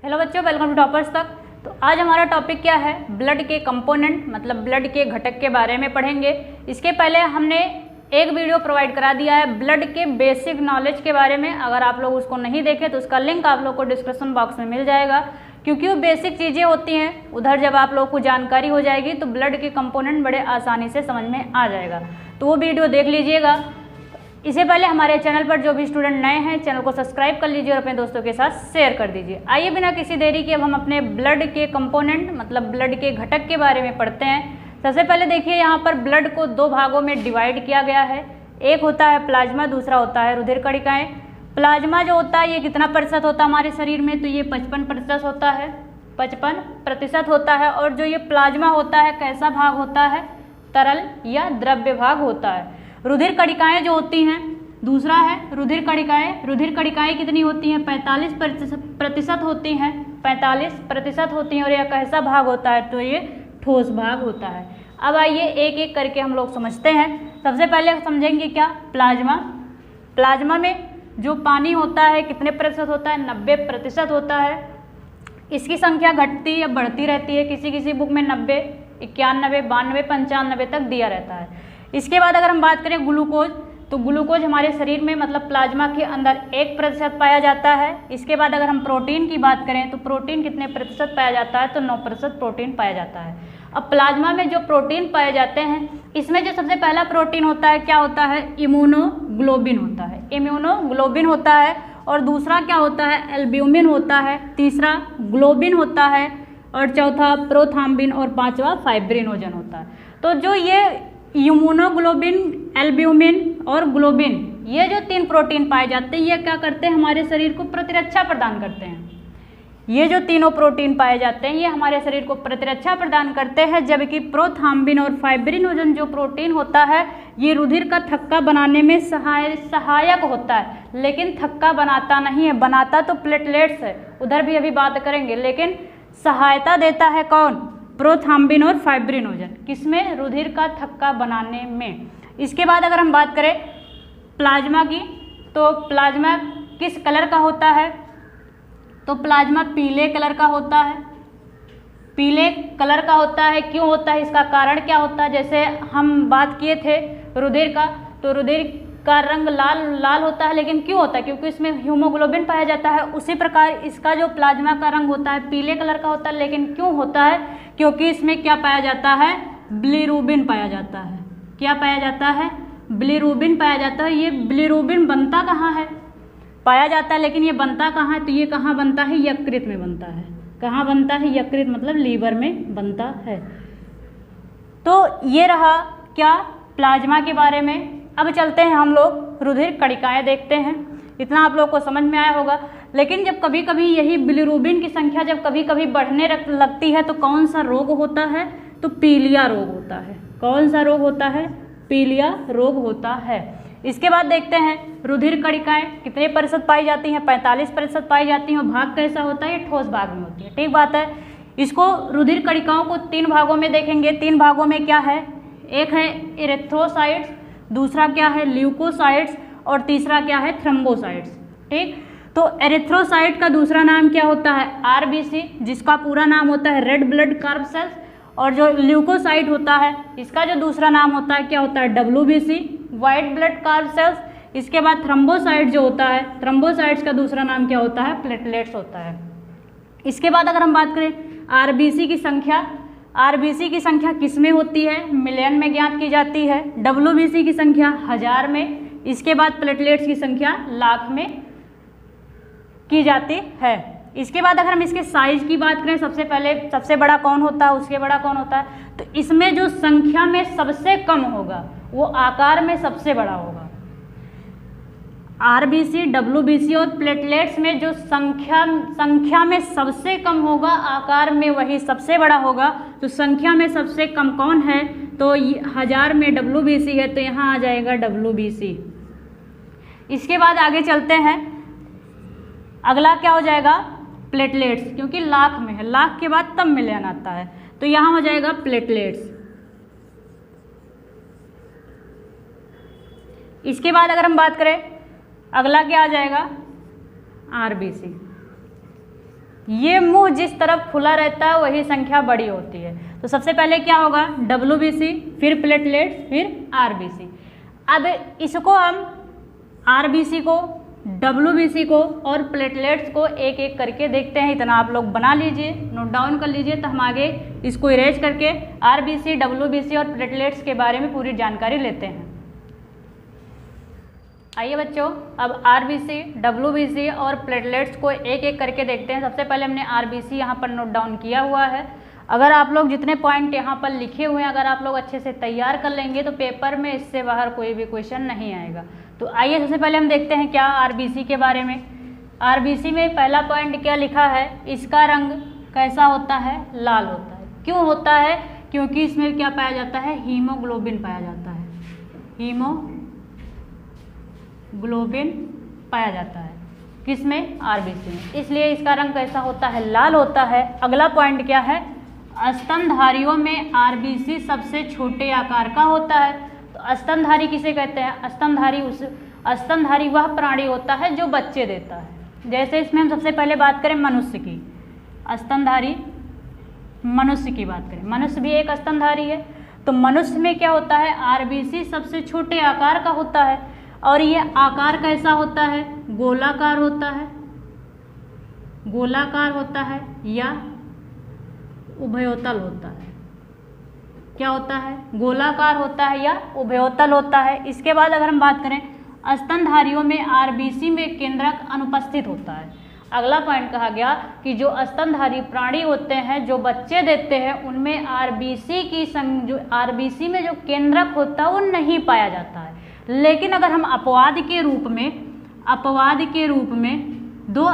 Hello बच्चों, welcome to toppers तक। तो आज हमारा टॉपिक क्या है, ब्लड के कंपोनेंट मतलब ब्लड के घटक के बारे में पढ़ेंगे। इसके पहले हमने एक वीडियो प्रोवाइड करा दिया है ब्लड के बेसिक नॉलेज के बारे में। अगर आप लोग उसको नहीं देखे तो उसका लिंक आप लोग को डिस्क्रिप्शन बॉक्स में मिल जाएगा, क्योंकि वो बेसिक चीज़ें होती हैं। उधर जब आप लोग को जानकारी हो जाएगी तो ब्लड के कंपोनेंट बड़े आसानी से समझ में आ जाएगा, तो वो वीडियो देख लीजिएगा। इससे पहले हमारे चैनल पर जो भी स्टूडेंट नए हैं चैनल को सब्सक्राइब कर लीजिए और अपने दोस्तों के साथ शेयर कर दीजिए। आइए बिना किसी देरी के अब हम अपने ब्लड के कंपोनेंट मतलब ब्लड के घटक के बारे में पढ़ते हैं। सबसे पहले देखिए, यहाँ पर ब्लड को दो भागों में डिवाइड किया गया है। एक होता है प्लाज्मा, दूसरा होता है रुधिर कणिकाएं। प्लाज्मा जो होता है ये कितना प्रतिशत होता है हमारे शरीर में, तो ये 55% होता है, 55% होता है। और जो ये प्लाज्मा होता है कैसा भाग होता है, तरल या द्रव्य भाग होता है। रुधिर कणिकाएं जो होती हैं, दूसरा है रुधिर कणिकाएं। रुधिर कणिकाएं कितनी होती हैं, 45% होती हैं, 45% होती हैं। और यह कैसा भाग होता है, तो ये ठोस भाग होता है। अब आइए एक एक करके हम लोग समझते हैं। सबसे पहले समझेंगे क्या, प्लाज्मा। प्लाज्मा में जो पानी होता है कितने प्रतिशत होता है, 90% होता है। इसकी संख्या घटती या बढ़ती रहती है, किसी किसी बुक में 90, 91, 92, 95 तक दिया रहता है। इसके बाद अगर हम बात करें ग्लूकोज, तो ग्लूकोज हमारे शरीर में मतलब प्लाज्मा के अंदर 1% पाया जाता है। इसके बाद अगर हम प्रोटीन की बात करें तो प्रोटीन कितने प्रतिशत पाया जाता है, तो 9% प्रोटीन पाया जाता है। अब प्लाज्मा में जो प्रोटीन पाए जाते हैं, इसमें जो सबसे पहला प्रोटीन होता है क्या होता है, इम्यूनोग्लोबिन होता है। इम्यूनोग्लोबिन होता है। और दूसरा क्या होता है, एल्ब्यूमिन होता है। तीसरा ग्लोबिन होता है। और चौथा प्रोथ्राम्बिन और पांचवा फाइब्रिनोजन होता है। तो जो ये इम्यूनोग्लोबिन, एल्ब्यूमिन और ग्लोबिन, ये जो तीन प्रोटीन पाए जाते हैं, ये क्या करते हैं, हमारे शरीर को प्रतिरक्षा प्रदान करते हैं। ये जो तीनों प्रोटीन पाए जाते हैं ये हमारे शरीर को प्रतिरक्षा प्रदान करते हैं। जबकि प्रोथ्राम्बिन और फाइब्रिनोजन जो प्रोटीन होता है ये रुधिर का थक्का बनाने में सहायक होता है, लेकिन थक्का बनाता नहीं है। बनाता तो प्लेटलेट्स है, उधर भी अभी बात करेंगे, लेकिन सहायता देता है कौन, प्रोथ्राम्बिन और फाइब्रिनोजन, किसमें, रुधिर का थक्का बनाने में। इसके बाद अगर हम बात करें प्लाज्मा की, तो प्लाज्मा किस कलर का होता है, तो प्लाज्मा पीले कलर का होता है। पीले कलर का होता है, क्यों होता है, इसका कारण क्या होता है। जैसे हम बात किए थे रुधिर का, तो रुधिर का रंग लाल लाल होता है, लेकिन क्यों होता है, क्योंकि इसमें हीमोग्लोबिन पाया जाता है। उसी प्रकार इसका जो प्लाज्मा का रंग होता है पीले कलर का होता है, लेकिन क्यों होता है, क्योंकि इसमें क्या पाया जाता है, बिलीरुबिन पाया जाता है। क्या पाया जाता है, बिलीरुबिन पाया जाता है। ये बिलीरुबिन बनता कहाँ है, पाया जाता है, लेकिन ये बनता कहाँ है, तो ये कहाँ बनता है, यकृत में बनता है। कहाँ बनता है, यकृत मतलब लीवर में बनता है। तो ये रहा क्या, प्लाज्मा के बारे में। अब चलते हैं हम लोग रुधिर कणिकाएं देखते हैं। इतना आप लोग को समझ में आया होगा। लेकिन जब कभी कभी यही बिलीरुबिन की संख्या जब कभी कभी बढ़ने लगती है तो कौन सा रोग होता है, तो पीलिया रोग होता है। कौन सा रोग होता है, पीलिया रोग होता है। इसके बाद देखते हैं रुधिर कणिकाएं कितने प्रतिशत पाई जाती हैं, 45% पाई जाती हैं। और भाग कैसा होता है, ये ठोस भाग में होती है। ठीक बात है। इसको रुधिर कणिकाओं को 3 भागों में देखेंगे। 3 भागों में क्या है, एक है एरिथ्रोसाइट्स, दूसरा क्या है ल्यूकोसाइट्स, और तीसरा क्या है थ्रोम्बोसाइट्स। ठीक, तो एरिथ्रोसाइट का दूसरा नाम क्या होता है, आरबीसी, जिसका पूरा नाम होता है रेड ब्लड कार्ब सेल्स। और जो ल्यूकोसाइट होता है इसका जो दूसरा नाम होता है क्या होता है, WBC, white blood carb cells. इसके बाद थ्रोम्बोसाइट जो होता है, थ्रोम्बोसाइट्स का दूसरा नाम क्या होता है, प्लेटलेट्स होता है। इसके बाद अगर हम बात करें आरबीसी की संख्या, आरबीसी की संख्या किस में होती है, मिलियन में ज्ञात की जाती है। डब्ल्यूबीसी की संख्या 1000 में। इसके बाद प्लेटलेट्स की संख्या लाख में की जाती है। इसके बाद अगर हम इसके साइज की बात करें, सबसे पहले सबसे बड़ा कौन होता है, उसके बड़ा कौन होता है, तो इसमें जो संख्या में सबसे कम होगा वो आकार में सबसे बड़ा होगा। आरबीसी, डब्ल्यूबीसी और प्लेटलेट्स में जो संख्या में सबसे कम होगा, आकार में वही सबसे बड़ा होगा। तो संख्या में सबसे कम कौन है, तो 1000 में डब्ल्यूबीसी है, तो यहाँ आ जाएगा डब्ल्यूबीसी। इसके बाद आगे चलते हैं, अगला क्या हो जाएगा, प्लेटलेट्स, क्योंकि लाख में है, लाख के बाद तब मिलियन आता है, तो यहाँ हो जाएगा प्लेटलेट्स। इसके बाद अगर हम बात करें अगला क्या आ जाएगा, आरबीसी। ये मुंह जिस तरफ खुला रहता है वही संख्या बड़ी होती है। तो सबसे पहले क्या होगा, WBC, फिर प्लेटलेट्स, फिर RBC। अब इसको हम RBC को, WBC को और प्लेटलेट्स को एक एक करके देखते हैं। इतना आप लोग बना लीजिए, नोट डाउन कर लीजिए, तो हम आगे इसको इरेज करके RBC, WBC और प्लेटलेट्स के बारे में पूरी जानकारी लेते हैं। आइए बच्चों, अब RBC, WBC और प्लेटलेट्स को एक एक करके देखते हैं। सबसे पहले हमने RBC यहाँ पर नोट डाउन किया हुआ है। अगर आप लोग जितने पॉइंट यहाँ पर लिखे हुए हैं अगर आप लोग अच्छे से तैयार कर लेंगे तो पेपर में इससे बाहर कोई भी क्वेश्चन नहीं आएगा। तो आइए सबसे पहले हम देखते हैं क्या RBC के बारे में। RBC में पहला पॉइंट क्या लिखा है, इसका रंग कैसा होता है, लाल होता है। क्यों होता है, क्योंकि इसमें क्या पाया जाता है, हीमोग्लोबिन पाया जाता है, हीमोग्लोबिन पाया जाता है किसमें, RBC में, इसलिए इसका रंग कैसा होता है, लाल होता है। अगला पॉइंट क्या है, स्तनधारियों में RBC सबसे छोटे आकार का होता है। तो स्तनधारी किसे कहते हैं, स्तनधारी वह प्राणी होता है जो बच्चे देता है। जैसे इसमें हम सबसे पहले बात करें मनुष्य की, स्तनधारी मनुष्य की बात करें, मनुष्य भी एक स्तनधारी है। तो मनुष्य में क्या होता है, RBC सबसे छोटे आकार का होता है और ये आकार कैसा होता है, गोलाकार होता है, गोलाकार होता है या उभयोतल होता है। क्या होता है, गोलाकार होता है या उभयोतल होता है। इसके बाद अगर हम बात करें स्तनधारियों में RBC में केंद्रक अनुपस्थित होता है। अगला पॉइंट कहा गया कि जो स्तनधारी प्राणी होते हैं जो बच्चे देते हैं उनमें RBC में जो केंद्रक होता है वो नहीं पाया जाता है। लेकिन अगर हम अपवाद के रूप में दो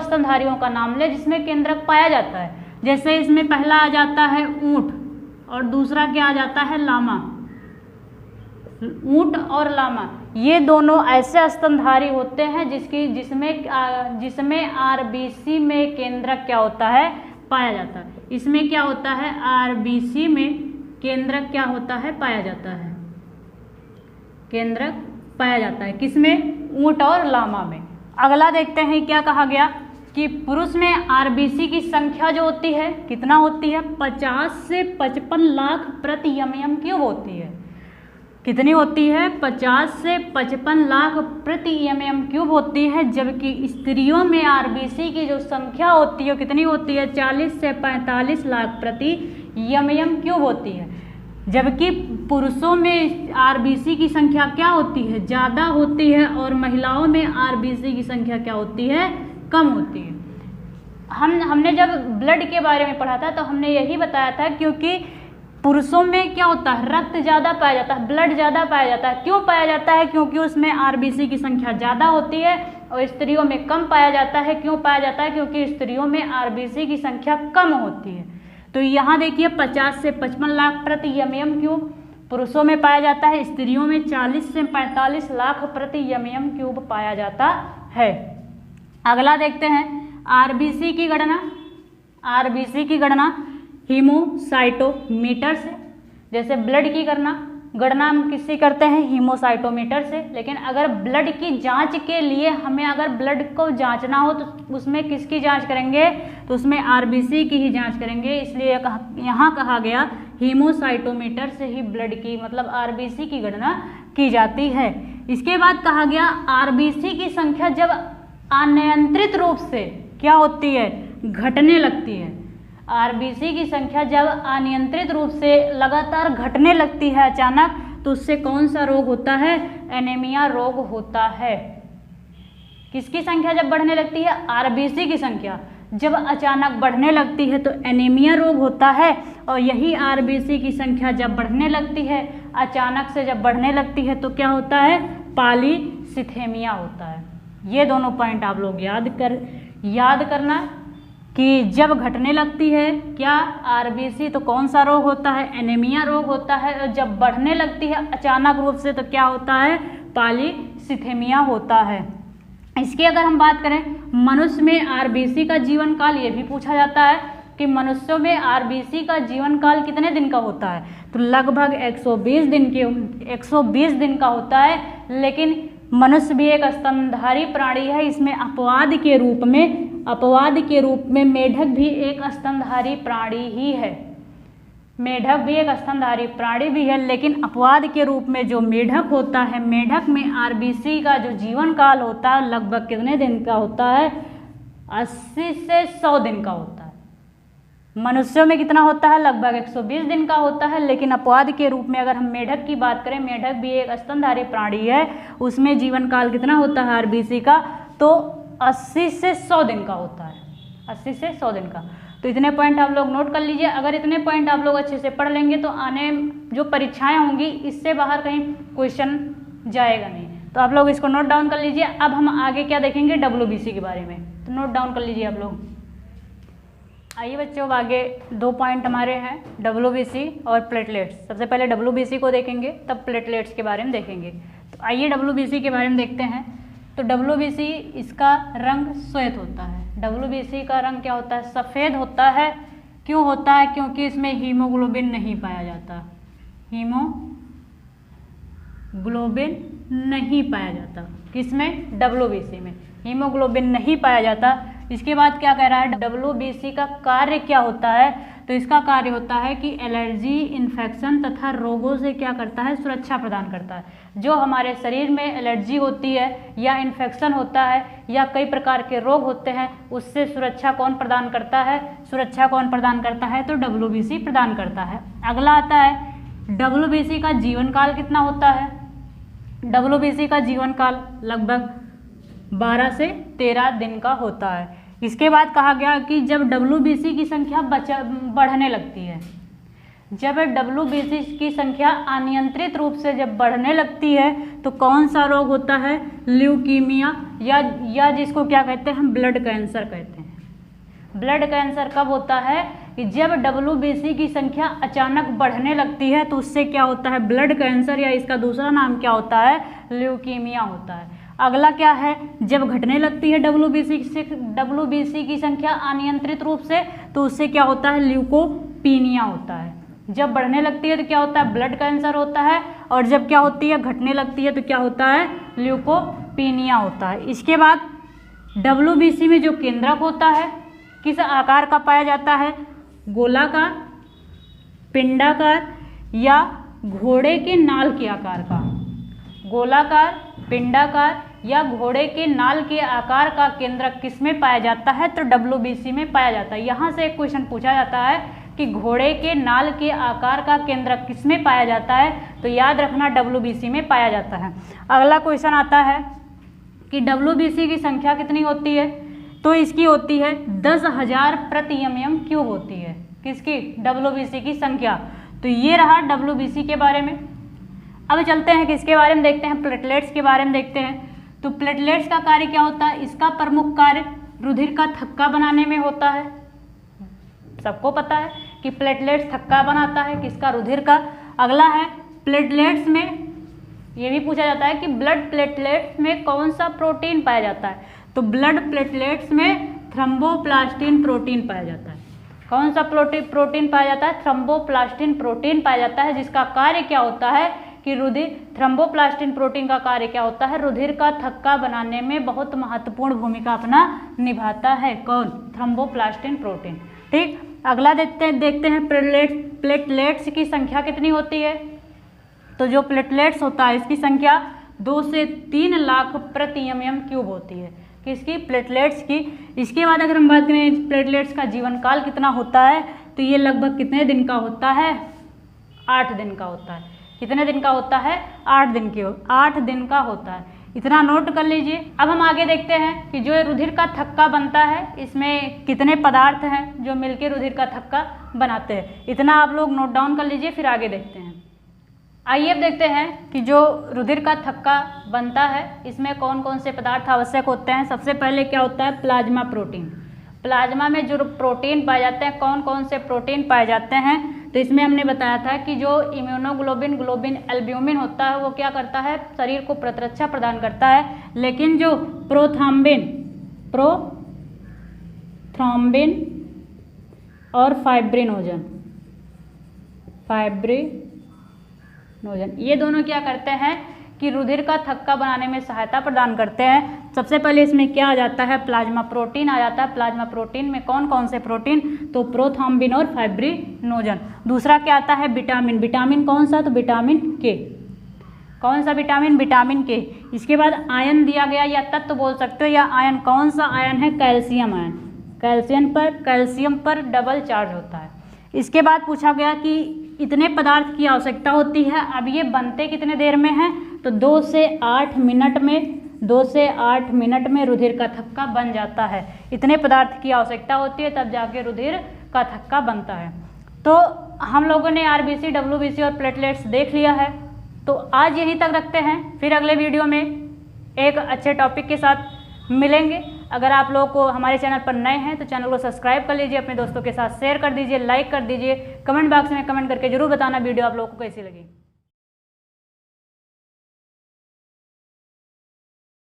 स्तनधारियों का नाम ले जिसमें केंद्रक पाया जाता है, जैसे इसमें पहला आ जाता है ऊंट और दूसरा क्या आ जाता है, लामा। ऊंट और लामा ये दोनों ऐसे स्तनधारी होते हैं जिसमें RBC में केंद्रक क्या होता है, पाया जाता है। इसमें क्या होता है, RBC में केंद्रक क्या होता है, पाया जाता है, केंद्रक पाया जाता है किसमें, ऊंट और लामा में। अगला देखते हैं क्या कहा गया कि पुरुष में RBC की संख्या जो होती है कितना होती है, 50 से 55 लाख प्रति mm क्यूब होती है। कितनी होती है, 50 से 55 लाख प्रति mm क्यूब होती है। जबकि स्त्रियों में RBC की जो संख्या होती है कितनी होती है, 40 से 45 लाख प्रति mm क्यूब होती है। जबकि पुरुषों में RBC की संख्या क्या होती है, ज़्यादा होती है और महिलाओं में RBC की संख्या क्या होती है, कम होती है। हमने जब ब्लड के बारे में पढ़ा था तो हमने यही बताया था क्योंकि पुरुषों में क्या होता है, रक्त ज़्यादा पाया जाता है, ब्लड ज़्यादा पाया जाता है। क्यों पाया जाता है, क्योंकि उसमें RBC की संख्या ज़्यादा होती है और स्त्रियों में कम पाया जाता है। क्यों पाया जाता है, क्योंकि स्त्रियों में RBC की संख्या कम होती है। तो यहाँ देखिए 50 से 55 लाख प्रति mm क्यूब पुरुषों में पाया जाता है, स्त्रियों में 40 से 45 लाख प्रति mm क्यूब पाया जाता है। अगला देखते हैं RBC की गणना हीमोसाइटोमीटर से। जैसे ब्लड की गणना हम किससे करते हैं, हीमोसाइटोमीटर से। लेकिन अगर ब्लड की जांच के लिए हमें अगर ब्लड को जांचना हो तो उसमें किसकी जांच करेंगे, तो उसमें RBC की ही जांच करेंगे। इसलिए यहाँ कहा गया हीमोसाइटोमीटर से ही ब्लड की मतलब RBC की गणना की जाती है। इसके बाद कहा गया RBC की संख्या जब अनियंत्रित रूप से क्या होती है, घटने लगती है। RBC की संख्या जब अनियंत्रित रूप से लगातार घटने लगती है अचानक, तो उससे कौन सा रोग होता है, एनीमिया रोग होता है। किसकी संख्या जब बढ़ने लगती है, RBC की संख्या जब अचानक बढ़ने लगती है तो एनीमिया रोग होता है। और यही RBC की संख्या जब बढ़ने लगती है, अचानक से जब बढ़ने लगती है तो क्या होता है, पॉलीसिथेमिया होता है। ये दोनों पॉइंट आप लोग याद करना कि जब घटने लगती है क्या RBC तो कौन सा रोग होता है, एनीमिया रोग होता है। और जब बढ़ने लगती है अचानक रूप से तो क्या होता है, पॉलीसिथेमिया होता है। इसकी अगर हम बात करें मनुष्य में RBC का जीवन काल, ये भी पूछा जाता है कि मनुष्यों में RBC का जीवन काल कितने दिन का होता है, तो लगभग 120 दिन का होता है। लेकिन मनुष्य भी एक स्तनधारी प्राणी है, इसमें अपवाद के रूप में अपवाद के रूप में मेढक भी एक स्तनधारी प्राणी ही है। मेढक भी एक स्तनधारी प्राणी भी है, लेकिन अपवाद के रूप में जो मेढक होता है, मेढक में आरबीसी का जो जीवन काल होता है लगभग कितने दिन का होता है? 80 से 100 दिन का होता है। मनुष्यों में कितना होता है? लगभग 120 दिन का होता है। लेकिन अपवाद के रूप में अगर हम मेढक की बात करें, मेढक भी एक स्तनधारी प्राणी है, उसमें जीवन काल कितना होता है आरबीसी का? तो 80 से 100 दिन का होता है, 80 से 100 दिन का। तो इतने पॉइंट आप लोग नोट कर लीजिए। अगर इतने पॉइंट आप लोग अच्छे से पढ़ लेंगे तो आने जो परीक्षाएं होंगी इससे बाहर कहीं क्वेश्चन जाएगा नहीं। तो आप लोग इसको नोट डाउन कर लीजिए। अब हम आगे क्या देखेंगे? डब्ल्यूबीसी के बारे में, तो नोट डाउन कर लीजिए आप लोग। आइए बच्चों, आगे 2 पॉइंट हमारे हैं, डब्ल्यूबीसी और प्लेटलेट्स। सबसे पहले डब्ल्यूबीसी को देखेंगे, तब प्लेटलेट्स के बारे में देखेंगे। तो आइए डब्ल्यूबीसी के बारे में देखते हैं। तो डब्ल्यूबीसी, इसका रंग श्वेत होता है। डब्ल्यूबीसी का रंग क्या होता है? सफ़ेद होता है। क्यों होता है? क्योंकि इसमें हीमोग्लोबिन नहीं पाया जाता। हीमोग्लोबिन नहीं पाया जाता। किसमें? डब्ल्यूबीसी में हीमोग्लोबिन नहीं पाया जाता। इसके बाद क्या कह रहा है? डब्ल्यूबीसी का कार्य क्या होता है? तो इसका कार्य होता है कि एलर्जी, इन्फेक्शन तथा रोगों से क्या करता है? सुरक्षा प्रदान करता है। जो हमारे शरीर में एलर्जी होती है या इन्फेक्शन होता है या कई प्रकार के रोग होते हैं, उससे सुरक्षा कौन प्रदान करता है? सुरक्षा कौन प्रदान करता है? तो डब्ल्यूबीसी प्रदान करता है। अगला आता है डब्ल्यूबीसी का जीवन काल कितना होता है? डब्ल्यूबीसी का जीवन काल लगभग 12 से 13 दिन का होता है। इसके बाद कहा गया कि जब डब्ल्यूबीसी की संख्या बढ़ने लगती है, जब डब्ल्यूबीसी की संख्या अनियंत्रित रूप से जब बढ़ने लगती है तो कौन सा रोग होता है? ल्यूकीमिया या जिसको क्या कहते हैं? हम ब्लड कैंसर कहते हैं। ब्लड कैंसर कब होता है? कि जब डब्ल्यूबीसी की संख्या अचानक बढ़ने लगती है तो उससे क्या होता है? ब्लड कैंसर, या इसका दूसरा नाम क्या होता है? ल्यूकीमिया होता है। अगला क्या है? जब घटने लगती है डब्ल्यूबीसी की संख्या अनियंत्रित रूप से तो उससे क्या होता है? ल्यूकोपीनिया होता है। जब बढ़ने लगती है तो क्या होता है? ब्लड कैंसर होता है। और जब क्या होती है? घटने लगती है तो क्या होता है? ल्यूकोपीनिया होता है। इसके बाद डब्ल्यूबीसी में जो केंद्रक होता है किस आकार का पाया जाता है? गोलाकार, पिंडाकार या घोड़े के नाल के आकार का? गोलाकार, पिंडाकार या घोड़े के नाल के आकार का केंद्रक किस में पाया जाता है? तो डब्ल्यूबीसी में पाया जाता है। यहाँ से एक क्वेश्चन पूछा जाता है कि घोड़े के नाल के आकार का केंद्रक किस में पाया जाता है? तो याद रखना डब्ल्यूबीसी में पाया जाता है। अगला क्वेश्चन आता है कि डब्ल्यूबीसी की संख्या कितनी होती है? तो इसकी होती है 10,000 प्रति mm क्यूब होती है। किसकी? डब्ल्यूबीसी की संख्या। तो ये रहा डब्ल्यूबीसी के बारे में। अब चलते हैं किसके बारे में देखते हैं? प्लेटलेट्स के बारे में देखते हैं। तो प्लेटलेट्स का कार्य क्या होता है? इसका प्रमुख कार्य रुधिर का थक्का बनाने में होता है। सबको पता है कि प्लेटलेट्स थक्का बनाता है किसका? रुधिर का। अगला है प्लेटलेट्स में ये भी पूछा जाता है कि ब्लड प्लेटलेट्स में कौन सा प्रोटीन पाया जाता है? तो ब्लड प्लेटलेट्स में थ्रोम्बोप्लास्टिन प्रोटीन पाया जाता है। कौन सा प्रोटीन पाया जाता है? थ्रोम्बोप्लास्टिन प्रोटीन पाया जाता है, जिसका कार्य क्या होता है कि थ्रोम्बोप्लास्टिन प्रोटीन का कार्य क्या होता है? रुधिर का थक्का बनाने में बहुत महत्वपूर्ण भूमिका अपना निभाता है। कौन? Thromboplastin protein. ठीक, अगला देखते हैं प्लेटलेट्स की संख्या कितनी होती है? तो जो प्लेटलेट्स होता है इसकी संख्या 2 से 3 लाख प्रति mm क्यूब होती है। किसकी? प्लेटलेट्स की। इसके बाद अगर हम बात करें प्लेटलेट्स का जीवन काल कितना होता है, तो ये लगभग कितने दिन का होता है? 8 दिन का होता है। कितने दिन का होता है? 8 दिन का होता है। इतना नोट कर लीजिए। अब हम आगे देखते हैं कि जो रुधिर का थक्का बनता है इसमें कितने पदार्थ हैं जो मिलकर रुधिर का थक्का बनाते हैं। इतना आप लोग नोट डाउन कर लीजिए, फिर आगे देखते हैं। आइए अब देखते हैं कि जो रुधिर का थक्का बनता है इसमें कौन कौन से पदार्थ आवश्यक होते हैं। सबसे पहले क्या होता है? Plasma protein. प्लाज्मा में जो प्रोटीन पाए जाते हैं, कौन कौन से प्रोटीन पाए जाते हैं? तो इसमें हमने बताया था कि जो इम्यूनोग्लोबिन, ग्लोबिन, एल्ब्यूमिन होता है वो क्या करता है? शरीर को प्रतिरक्षा प्रदान करता है। लेकिन जो प्रोथ्रोम्बिन और फाइब्रिनोजन ये दोनों क्या करते हैं कि रुधिर का थक्का बनाने में सहायता प्रदान करते हैं। सबसे पहले इसमें क्या आ जाता है, प्लाज्मा प्रोटीन आ जाता है। प्लाज्मा प्रोटीन में कौन कौन से प्रोटीन, तो प्रोथ्रोम्बिन और फाइब्रिनोजन। दूसरा क्या आता है, विटामिन। विटामिन कौन सा, तो विटामिन के। कौन सा विटामिन, विटामिन के। इसके बाद आयन दिया गया या तत्व बोल सकते हो, या आयन कौन सा आयन है, कैल्शियम आयन। कैल्शियम पर डबल चार्ज होता है। इसके बाद पूछा गया कि इतने पदार्थ की आवश्यकता होती है, अब ये बनते कितने देर में हैं, तो 2 से 8 मिनट में रुधिर का थक्का बन जाता है। इतने पदार्थ की आवश्यकता होती है तब जाके रुधिर का थक्का बनता है। तो हम लोगों ने आरबीसी, डब्ल्यूबीसी और प्लेटलेट्स देख लिया है। तो आज यहीं तक रखते हैं, फिर अगले वीडियो में एक अच्छे टॉपिक के साथ मिलेंगे। अगर आप लोग को हमारे चैनल पर नए हैं तो चैनल को सब्सक्राइब कर लीजिए, अपने दोस्तों के साथ शेयर कर दीजिए, लाइक कर दीजिए, कमेंट बॉक्स में कमेंट करके जरूर बताना वीडियो आप लोगों को कैसी लगी।